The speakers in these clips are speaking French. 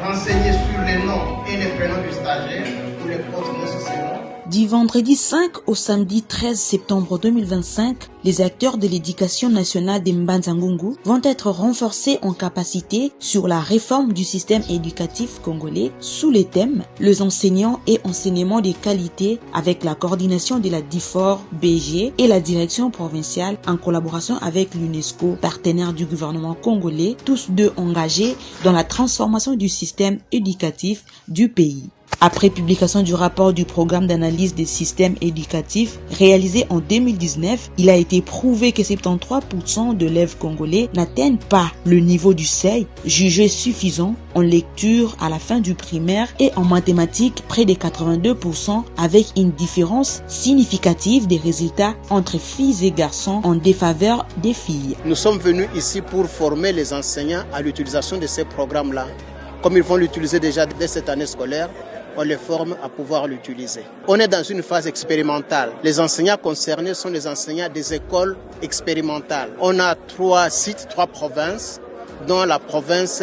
renseigner sur les noms et les prénoms du stagiaire ou les postes nécessaires. Du vendredi 5 au samedi 13 septembre 2025, les acteurs de l'éducation nationale de Mbanza-Ngungu vont être renforcés en capacité sur la réforme du système éducatif congolais sous les thèmes « Les enseignants et enseignement de qualité » avec la coordination de la DIFOR BG et la direction provinciale en collaboration avec l'UNESCO, partenaire du gouvernement congolais, tous deux engagés dans la transformation du système éducatif du pays. Après publication du rapport du programme d'analyse des systèmes éducatifs réalisé en 2019, il a été prouvé que 73% d'élèves congolais n'atteignent pas le niveau du seuil jugé suffisant en lecture à la fin du primaire et en mathématiques près de 82% avec une différence significative des résultats entre filles et garçons en défaveur des filles. Nous sommes venus ici pour former les enseignants à l'utilisation de ces programmes-là. Comme ils vont l'utiliser déjà dès cette année scolaire, on les forme à pouvoir l'utiliser. On est dans une phase expérimentale. Les enseignants concernés sont les enseignants des écoles expérimentales. On a 3 sites, 3 provinces, dont la province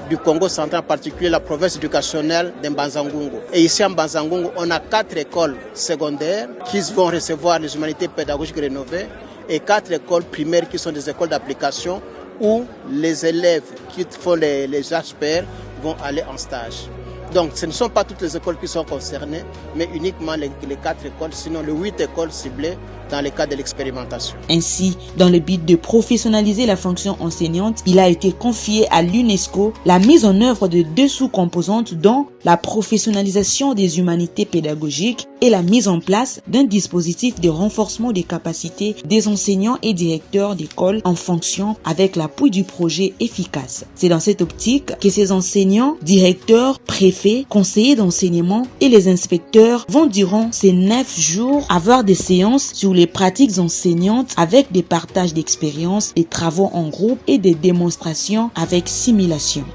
du Congo central, en particulier la province éducationnelle de Mbanza-Ngungu. Et ici à Mbanza-Ngungu, on a 4 écoles secondaires qui vont recevoir les humanités pédagogiques rénovées et 4 écoles primaires qui sont des écoles d'application où les élèves qui font les HPR vont aller en stage. Donc ce ne sont pas toutes les écoles qui sont concernées, mais uniquement les 4 écoles, sinon les 8 écoles ciblées dans le cadre de l'expérimentation. Ainsi, dans le but de professionnaliser la fonction enseignante, il a été confié à l'UNESCO la mise en œuvre de 2 sous-composantes dont la professionnalisation des humanités pédagogiques et la mise en place d'un dispositif de renforcement des capacités des enseignants et directeurs d'école en fonction avec l'appui du projet efficace. C'est dans cette optique que ces enseignants, directeurs, préfets, conseillers d'enseignement et les inspecteurs vont durant ces 9 jours avoir des séances sur les pratiques enseignantes avec des partages d'expériences, des travaux en groupe et des démonstrations avec simulation.